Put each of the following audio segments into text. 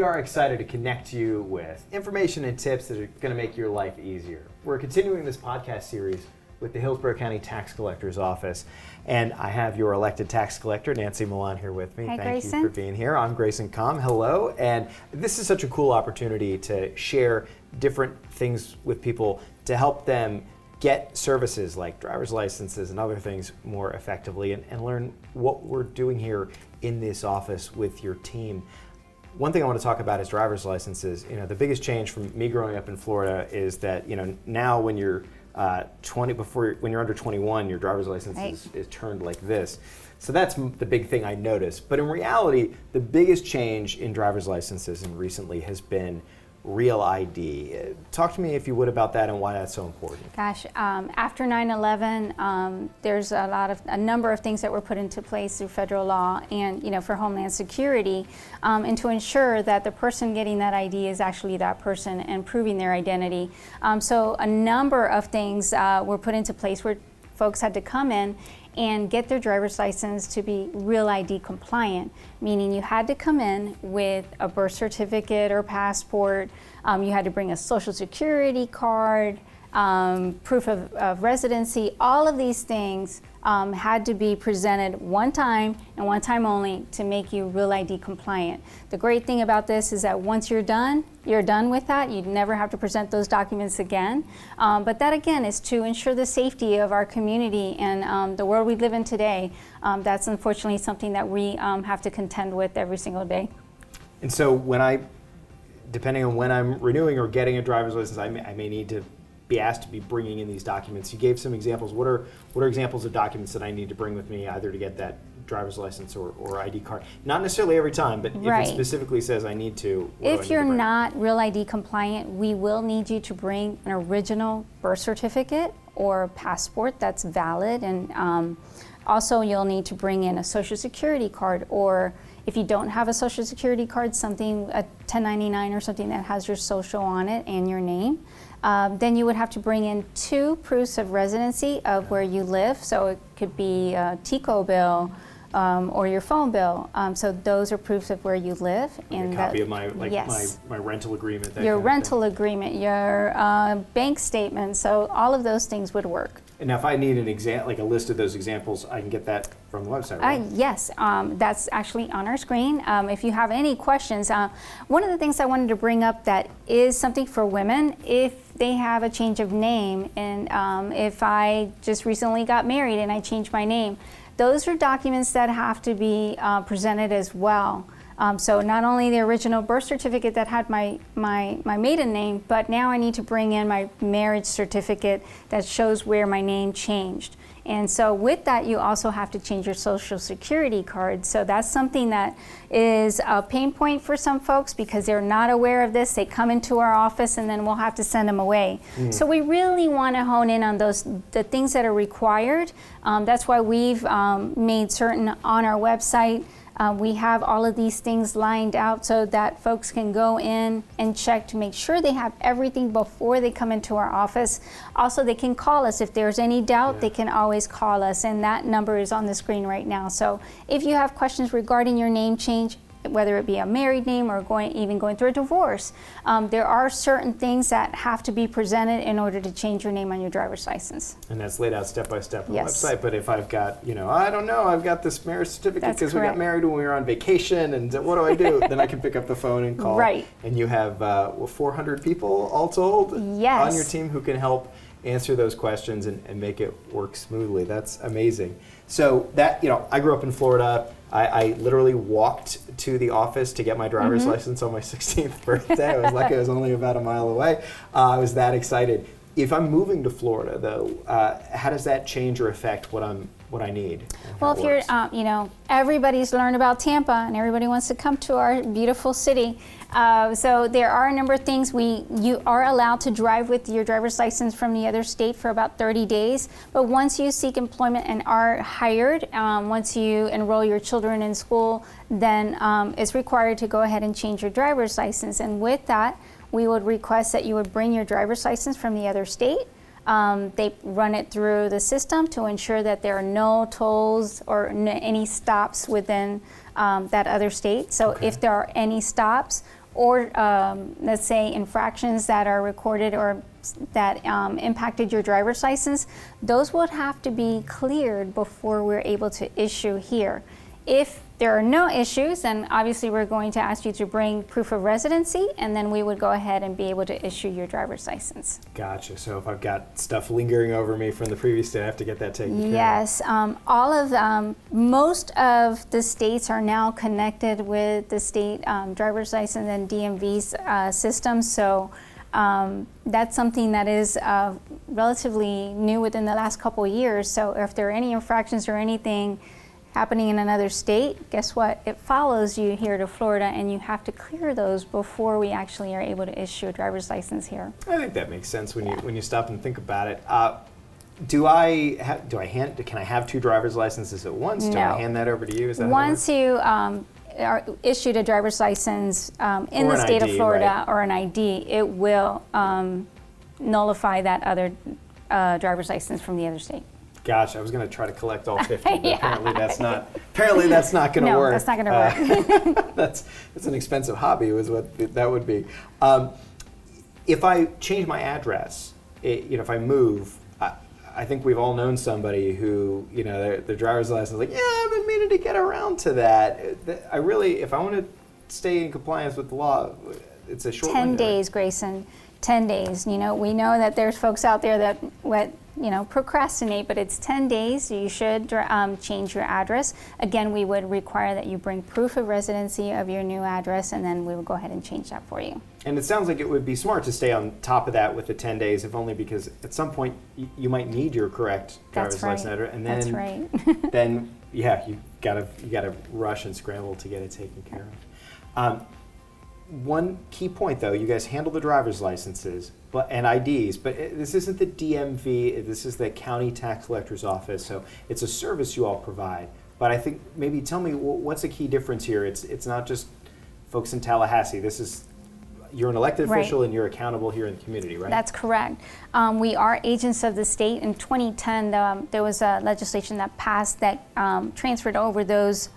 we are excited to connect you with information and tips that are going to make your life easier. We're continuing this podcast series with the Hillsborough County Tax Collector's Office, and I have your elected tax collector, Nancy Milan, here with me. Hi, Thank Grayson. you for being here. I'm Grayson Comm. Hello, and this is such a cool opportunity to share different things with people to help them get services like driver's licenses and other things more effectively, and learn what we're doing here in this office with your team. One thing I want to talk about is driver's licenses. You know, the biggest change from me growing up in Florida is that, you know, now when you're when you're under 21, your driver's license is turned like this. So that's the big thing I noticed. But in reality, the biggest change in driver's licenses recently has been Real ID. Talk to me, if you would, about that and why that's so important. Gosh, after 9/11, there's a number of things that were put into place through federal law and, you know, for Homeland Security, and to ensure that the person getting that ID is actually that person and proving their identity. So a number of things were put into place where folks had to come in and get their driver's license to be Real ID compliant, meaning you had to come in with a birth certificate or passport, you had to bring a social security card, proof of residency. All of these things had to be presented one time and one time only to make you Real ID compliant. The great thing about this is that once you're done with that. You never have to present those documents again. But that again is to ensure the safety of our community and the world we live in today. That's unfortunately something that we have to contend with every single day. And so depending on when I'm renewing or getting a driver's license, I may need to be asked to be bringing in these documents. You gave some examples. What are examples of documents that I need to bring with me either to get that driver's license or ID card? Not necessarily every time, but right. If it specifically says I need to. If you're not Real ID compliant, we will need you to bring an original birth certificate or passport that's valid, and also you'll need to bring in a social security card, or if you don't have a social security card, a 1099 or something that has your social on it and your name. Then you would have to bring in 2 proofs of residency of where you live. So it could be a TICO bill or your phone bill. So those are proofs of where you live. And a copy of my rental agreement. Your rental agreement, your bank statement. So all of those things would work. And now if I need a list of those examples, I can get that from the website, right? Yes, that's actually on our screen. If you have any questions, one of the things I wanted to bring up that is something for women, if they have a change of name, and if I just recently got married and I changed my name, those are documents that have to be presented as well. So not only the original birth certificate that had my maiden name, but now I need to bring in my marriage certificate that shows where my name changed. And so with that, you also have to change your social security card. So that's something that is a pain point for some folks because they're not aware of this. They come into our office and then we'll have to send them away. So we really want to hone in on the things that are required. That's why we've made certain on our website. We have all of these things lined out so that folks can go in and check to make sure they have everything before they come into our office. Also, they can call us. If there's any doubt, they can always call us, and that number is on the screen right now. So if you have questions regarding your name change, whether it be a married name or even going through a divorce, there are certain things that have to be presented in order to change your name on your driver's license. And that's laid out step by step on the website. But if I've got, I don't know, I've got this marriage certificate because we got married when we were on vacation, and what do I do? Then I can pick up the phone and call. Right. And you have 400 people all told on your team who can help answer those questions and make it work smoothly. That's amazing. So that, I grew up in Florida. I literally walked to the office to get my driver's license on my 16th birthday. I was lucky I was only about a mile away. I was that excited. If I'm moving to Florida, though, how does that change or affect what I need? Well, if you're, everybody's learned about Tampa, and everybody wants to come to our beautiful city. So there are a number of things. You are allowed to drive with your driver's license from the other state for about 30 days. But once you seek employment and are hired, once you enroll your children in school, then it's required to go ahead and change your driver's license. And with that, we would request that you would bring your driver's license from the other state. They run it through the system to ensure that there are no tolls or any stops within that other state. So if there are any stops, or let's say infractions that are recorded or that impacted your driver's license, those would have to be cleared before we're able to issue here. If there are no issues, then obviously we're going to ask you to bring proof of residency, and then we would go ahead and be able to issue your driver's license. Gotcha. So if I've got stuff lingering over me from the previous state, I have to get that taken care of. Yes, most of the states are now connected with the state driver's license and DMV's system. So that's something that is relatively new within the last couple of years. So if there are any infractions or anything happening in another state, guess what? It follows you here to Florida, and you have to clear those before we actually are able to issue a driver's license here. I think that makes sense when you stop and think about it. Can I have 2 driver's licenses at once? No. Do I hand that over to you? Is that once you are issued a driver's license in the state of Florida, right, or an ID, it will nullify that other driver's license from the other state. Gosh, I was going to try to collect all 50, but yeah. Apparently that's not going to work. No, that's not going to work. That's an expensive hobby, is what that would be. If I change my address, if I move, I think we've all known somebody who, their driver's license is like, yeah, I've been meaning to get around to that. If I want to stay in compliance with the law, it's a short 10 window. days, Grayson. 10 days. We know that there's folks out there that procrastinate, but it's 10 days. You should change your address. Again, we would require that you bring proof of residency of your new address, and then we will go ahead and change that for you. And it sounds like it would be smart to stay on top of that with the 10 days, if only because at some point you might need your correct driver's license address, and then that's right. then you gotta rush and scramble to get it taken care of. One key point, though, you guys handle the driver's licenses and IDs, but this isn't the DMV, this is the County Tax Collector's Office, so it's a service you all provide. But I think maybe tell me what's the key difference here. It's not just folks in Tallahassee. You're an elected official, right, and you're accountable here in the community, right? That's correct. We are agents of the state. In 2010, there was a legislation that passed that transferred over those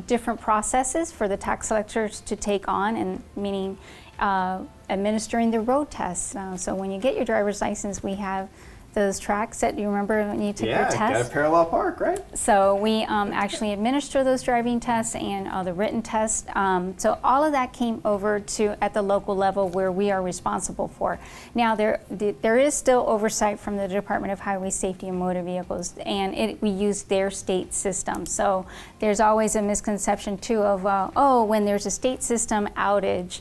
different processes for the tax collectors to take on, and meaning administering the road tests. So when you get your driver's license, we have those tracks that you remember when you took your test. Yeah, got a parallel park, right? So we actually administer those driving tests and the written tests. So all of that came over to at the local level where we are responsible for. Now there is still oversight from the Department of Highway Safety and Motor Vehicles, and we use their state system. So there's always a misconception too of when there's a state system outage.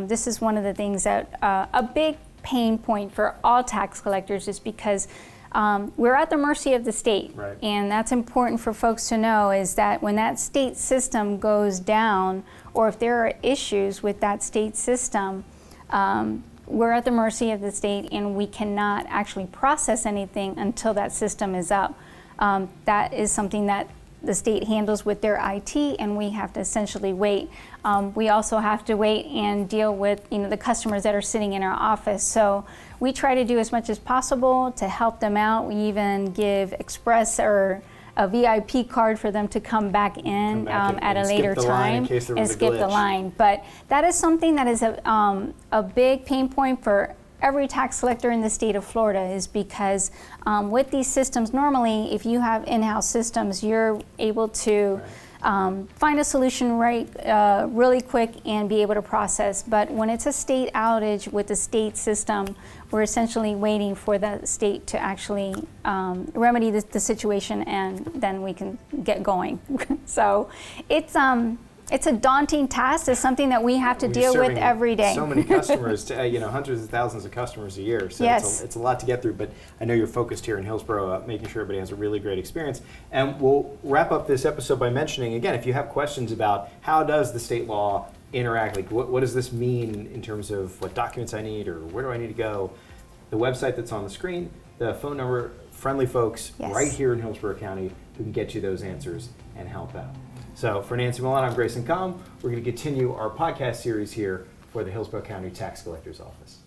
This is one of the things that a big pain point for all tax collectors is because we're at the mercy of the state. Right. And that's important for folks to know, is that when that state system goes down, or if there are issues with that state system, we're at the mercy of the state, and we cannot actually process anything until that system is up. That is something that the state handles with their IT, and we have to essentially wait. We also have to wait and deal with the customers that are sitting in our office. So we try to do as much as possible to help them out. We even give express or a VIP card for them to come back in at a later time and skip the line. But that is something that is a big pain point for every tax collector in the state of Florida, is because with these systems, normally if you have in-house systems, you're able to find a solution really quick and be able to process. But when it's a state outage with the state system, we're essentially waiting for the state to actually remedy the situation, and then we can get going. So it's a daunting task. It's something that we have to deal with every day. So many customers, hundreds of thousands of customers a year. So yes, it's a lot to get through. But I know you're focused here in Hillsborough, making sure everybody has a really great experience. And we'll wrap up this episode by mentioning, again, if you have questions about how does the state law interact, like what does this mean in terms of what documents I need or where do I need to go, the website that's on the screen, the phone number, friendly folks right here in Hillsborough County who can get you those answers and help out. So for Nancy Millan, I'm Grayson Comm. We're going to continue our podcast series here for the Hillsborough County Tax Collector's Office.